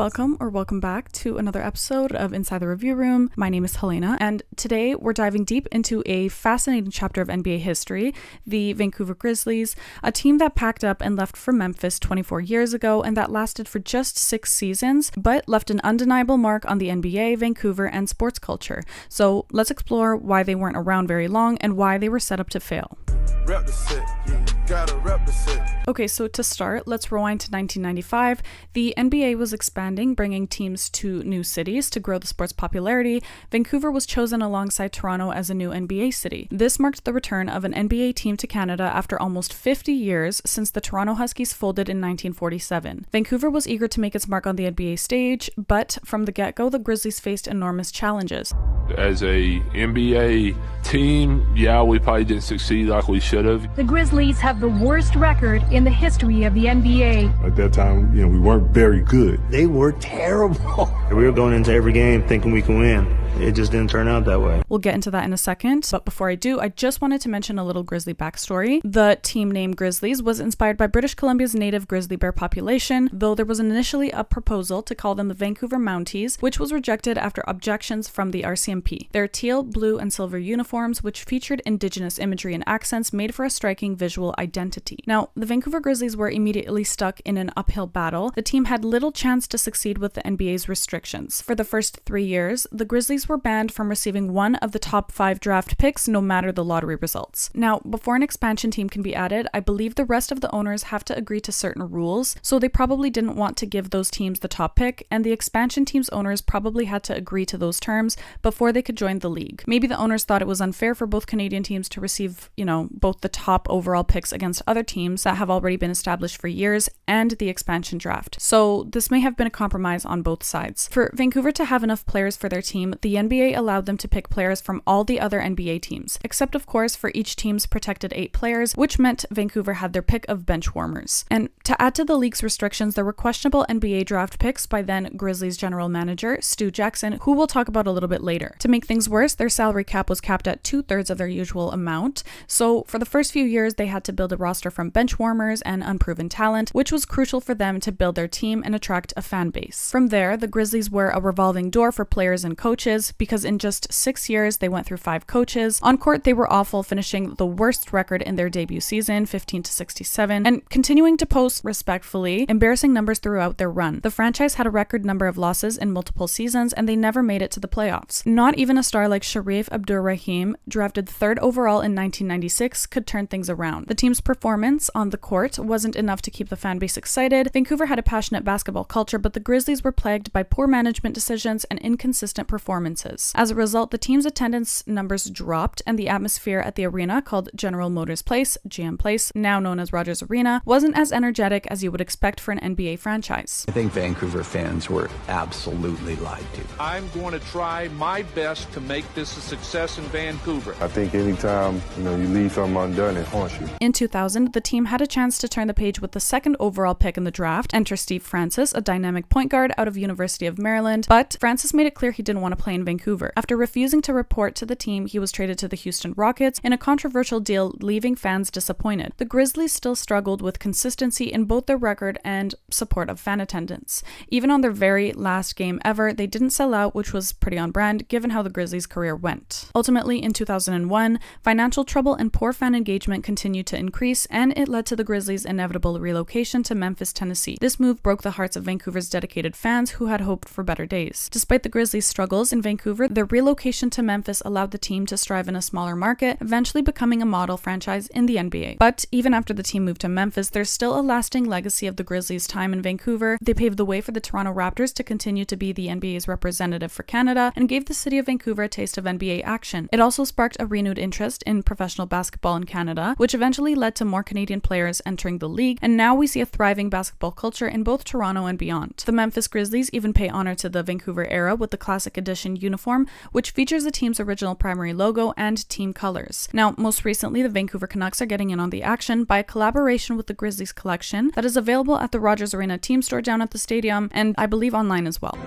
Welcome back to another episode of Inside the Review Room. My name is Helena, and today we're diving deep into a fascinating chapter of NBA history, the Vancouver Grizzlies, a team that packed up and left for Memphis 24 years ago and that lasted for just 6 seasons, but left an undeniable mark on the NBA, Vancouver, and sports culture. So let's explore why they weren't around very long and why they were set up to fail. Rep the set, yeah, gotta rep the set. Okay, so to start, let's rewind to 1995. The NBA was expanding, bringing teams to new cities to grow the sport's popularity. Vancouver was chosen alongside Toronto as a new NBA city. This marked the return of an NBA team to Canada after almost 50 years since the Toronto Huskies folded in 1947. Vancouver was eager to make its mark on the NBA stage, but from the get-go, the Grizzlies faced enormous challenges. As a NBA team, we probably didn't succeed like we should have. The Grizzlies have the worst record in the history of the NBA. At that time, we weren't very good. They were terrible. We were going into every game thinking we can win. It just didn't turn out that way. We'll get into that in a second, but before I do, I just wanted to mention a little Grizzly backstory. The team name Grizzlies was inspired by British Columbia's native grizzly bear population, though there was initially a proposal to call them the Vancouver Mounties, which was rejected after objections from the RCMP. Their teal, blue, and silver uniforms, which featured indigenous imagery and accents, made for a striking visual identity. Now, the Vancouver Grizzlies were immediately stuck in an uphill battle. The team had little chance to succeed with the NBA's restrictions. For the first 3 years, the Grizzlies were banned from receiving one of the top 5 draft picks, no matter the lottery results. Now, before an expansion team can be added, I believe the rest of the owners have to agree to certain rules, so they probably didn't want to give those teams the top pick, and the expansion team's owners probably had to agree to those terms before they could join the league. Maybe the owners thought it was unfair for both Canadian teams to receive, both the top overall picks against other teams that have already been established for years and the expansion draft. So this may have been a compromise on both sides. For Vancouver to have enough players for their team, the NBA allowed them to pick players from all the other NBA teams, except of course for each team's protected 8 players, which meant Vancouver had their pick of bench warmers. And to add to the league's restrictions, there were questionable NBA draft picks by then Grizzlies general manager Stu Jackson, who we'll talk about a little bit later. To make things worse, their salary cap was capped at 2/3 of their usual amount, so for the first few years they had to build a roster from bench warmers and unproven talent, which was crucial for them to build their team and attract a fan base. From there, the Grizzlies were a revolving door for players and coaches, because in just 6 years they went through 5 coaches. On court they were awful, finishing the worst record in their debut season, 15-67, and continuing to post, respectfully, embarrassing numbers throughout their run. The franchise had a record number of losses in multiple seasons, and they never made it to the playoffs. Not even a star like Sharif Abdur-Rahim, drafted 3rd overall in 1996, could turn things around. The team's performance on the court wasn't enough to keep the fan base excited. Vancouver had a passionate basketball culture, but the Grizzlies were plagued by poor management decisions and inconsistent performances. As a result, the team's attendance numbers dropped, and the atmosphere at the arena, called General Motors Place, GM Place, now known as Rogers Arena, wasn't as energetic as you would expect for an NBA franchise. I think Vancouver fans were absolutely lied to. I'm going to try my best to make this a success in Vancouver. I think anytime, you leave something undone, it haunts you. In 2000, the team had a chance to turn the page with the 2nd overall pick in the draft. Enter Steve Francis, a dynamic point guard out of University of Maryland, but Francis made it clear he didn't want to play in Vancouver. After refusing to report to the team, he was traded to the Houston Rockets in a controversial deal, leaving fans disappointed. The Grizzlies still struggled with consistency in both their record and support of fan attendance. Even on their very last game ever, they didn't sell out, which was pretty on brand given how the Grizzlies' career went. Ultimately, in 2001, financial trouble and poor fan engagement continued to increase, and it led to the Grizzlies' inevitable relocation to Memphis, Tennessee. This move broke the hearts of Vancouver's dedicated fans who had hoped for better days. Despite the Grizzlies' struggles in Vancouver, their relocation to Memphis allowed the team to strive in a smaller market, eventually becoming a model franchise in the NBA. But even after the team moved to Memphis, there's still a lasting legacy of the Grizzlies' time in Vancouver. They paved the way for the Toronto Raptors to continue to be the NBA's representative for Canada and gave the city of Vancouver a taste of NBA action. It also sparked a renewed interest in professional basketball in Canada, which eventually led to more Canadian players entering the league, and now we see a thriving basketball culture in both Toronto and beyond. The Memphis Grizzlies even pay honor to the Vancouver era with the Classic Edition uniform, which features the team's original primary logo and team colors. Now, most recently, the Vancouver Canucks are getting in on the action by a collaboration with the Grizzlies collection that is available at the Rogers Arena team store down at the stadium, and I believe online as well.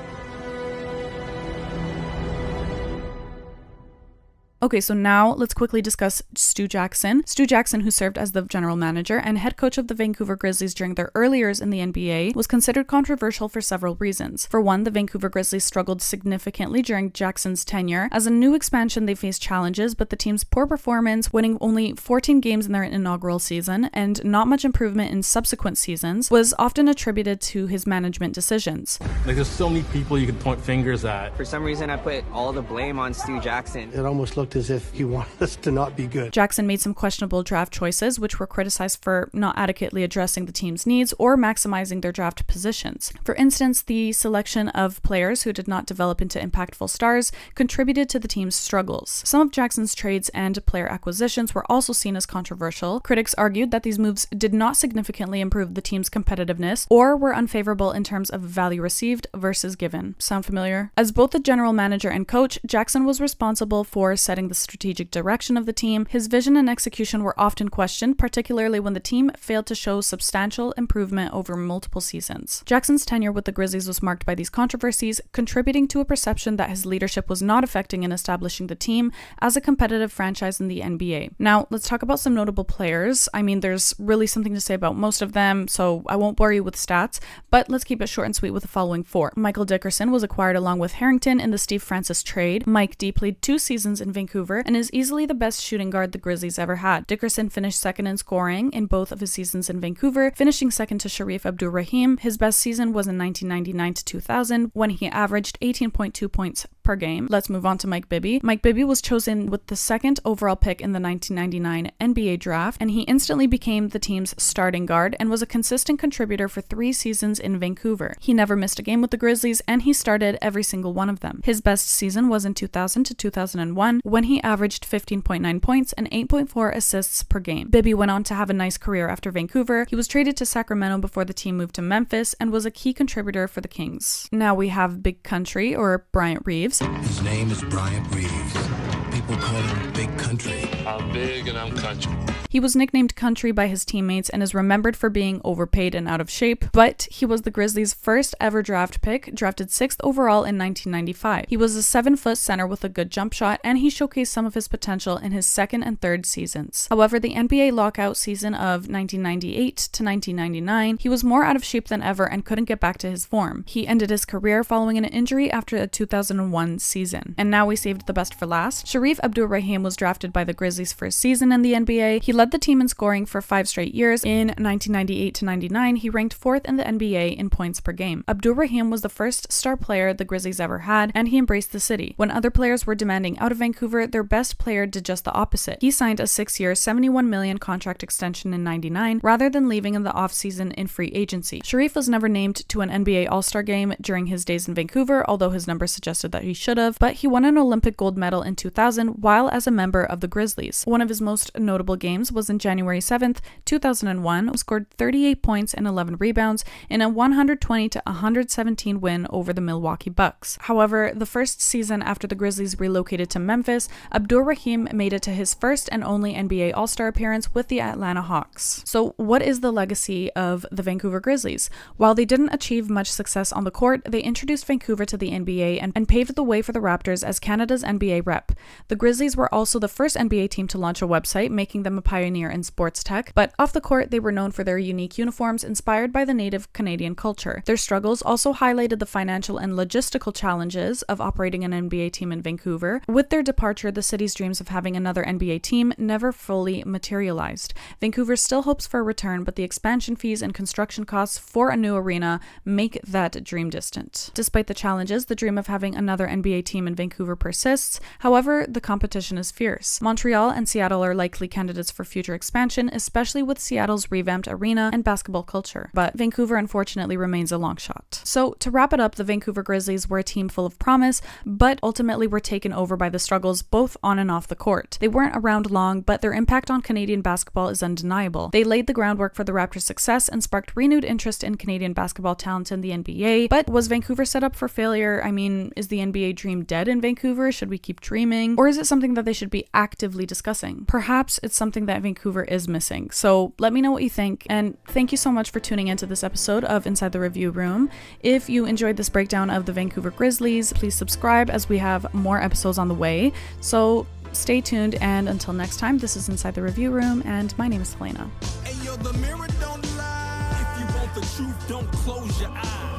Okay, so now let's quickly discuss Stu Jackson. Stu Jackson, who served as the general manager and head coach of the Vancouver Grizzlies during their early years in the NBA, was considered controversial for several reasons. For one, the Vancouver Grizzlies struggled significantly during Jackson's tenure. As a new expansion, they faced challenges, but the team's poor performance, winning only 14 games in their inaugural season and not much improvement in subsequent seasons, was often attributed to his management decisions. Like, there's so many people you could point fingers at. For some reason, I put all the blame on Stu Jackson. It almost looked as if he wanted us to not be good. Jackson made some questionable draft choices, which were criticized for not adequately addressing the team's needs or maximizing their draft positions. For instance, the selection of players who did not develop into impactful stars contributed to the team's struggles. Some of Jackson's trades and player acquisitions were also seen as controversial. Critics argued that these moves did not significantly improve the team's competitiveness or were unfavorable in terms of value received versus given. Sound familiar? As both the general manager and coach, Jackson was responsible for setting the strategic direction of the team. His vision and execution were often questioned, particularly when the team failed to show substantial improvement over multiple seasons. Jackson's tenure with the Grizzlies was marked by these controversies, contributing to a perception that his leadership was not effective in establishing the team as a competitive franchise in the NBA. Now, let's talk about some notable players. I mean, there's really something to say about most of them, so I won't bore you with stats, but let's keep it short and sweet with the following four. Michael Dickerson was acquired along with Harrington in the Steve Francis trade. Mike D played 2 seasons in Vancouver and is easily the best shooting guard the Grizzlies ever had. Dickerson finished second in scoring in both of his seasons in Vancouver, finishing second to Sharif Abdur-Rahim. His best season was in 1999 to 2000 when he averaged 18.2 points per game. Let's move on to Mike Bibby. Mike Bibby was chosen with the 2nd overall pick in the 1999 NBA draft, and he instantly became the team's starting guard and was a consistent contributor for 3 seasons in Vancouver. He never missed a game with the Grizzlies, and he started every single one of them. His best season was in 2000 to 2001 when he averaged 15.9 points and 8.4 assists per game. Bibby went on to have a nice career after Vancouver. He was traded to Sacramento before the team moved to Memphis and was a key contributor for the Kings. Now we have Big Country, or Bryant Reeves. His name is Bryant Reeves. People call him Big Country. I'm big and I'm country. He was nicknamed Country by his teammates and is remembered for being overpaid and out of shape, but he was the Grizzlies' first ever draft pick, drafted 6th overall in 1995. He was a 7-foot center with a good jump shot, and he showcased some of his potential in his 2nd and 3rd seasons. However, the NBA lockout season of 1998 to 1999, he was more out of shape than ever and couldn't get back to his form. He ended his career following an injury after a 2001 season. And now we saved the best for last. Sharif Abdur-Rahim was drafted by the Grizzlies' first season in the NBA. He led the team in scoring for 5 straight years. In 1998 to 99, he ranked 4th in the NBA in points per game. Abdur-Rahim was the first star player the Grizzlies ever had, and he embraced the city. When other players were demanding out of Vancouver, their best player did just the opposite. He signed a 6-year, $71 million contract extension in 99, rather than leaving in the offseason in free agency. Sharif was never named to an NBA All-Star game during his days in Vancouver, although his numbers suggested that he should have, but he won an Olympic gold medal in 2000 while as a member of the Grizzlies. One of his most notable games was in January 7th, 2001, he scored 38 points and 11 rebounds in a 120 to 117 win over the Milwaukee Bucks. However, the first season after the Grizzlies relocated to Memphis, Abdur-Rahim made it to his first and only NBA All-Star appearance with the Atlanta Hawks. So what is the legacy of the Vancouver Grizzlies? While they didn't achieve much success on the court, they introduced Vancouver to the NBA and paved the way for the Raptors as Canada's NBA rep. The Grizzlies were also the first NBA team to launch a website, making them a pioneer in sports tech, but off the court they were known for their unique uniforms inspired by the native Canadian culture. Their struggles also highlighted the financial and logistical challenges of operating an NBA team in Vancouver. With their departure, the city's dreams of having another NBA team never fully materialized. Vancouver still hopes for a return, but the expansion fees and construction costs for a new arena make that dream distant. Despite the challenges, the dream of having another NBA team in Vancouver persists. However, the competition is fierce. Montreal and Seattle are likely candidates for future expansion, especially with Seattle's revamped arena and basketball culture. But Vancouver unfortunately remains a long shot. So to wrap it up, the Vancouver Grizzlies were a team full of promise, but ultimately were taken over by the struggles both on and off the court. They weren't around long, but their impact on Canadian basketball is undeniable. They laid the groundwork for the Raptors' success and sparked renewed interest in Canadian basketball talent in the NBA. But was Vancouver set up for failure? I mean, is the NBA dream dead in Vancouver? Should we keep dreaming? Or is it something that they should be actively discussing? Perhaps it's something that Vancouver is missing. So let me know what you think, and thank you so much for tuning into this episode of Inside the Review Room. If you enjoyed this breakdown of the Vancouver Grizzlies, please subscribe as we have more episodes on the way. So stay tuned, and until next time, this is Inside the Review Room, and my name is Helena. Hey, yo, the mirror don't lie. If you want the truth, don't close your eyes.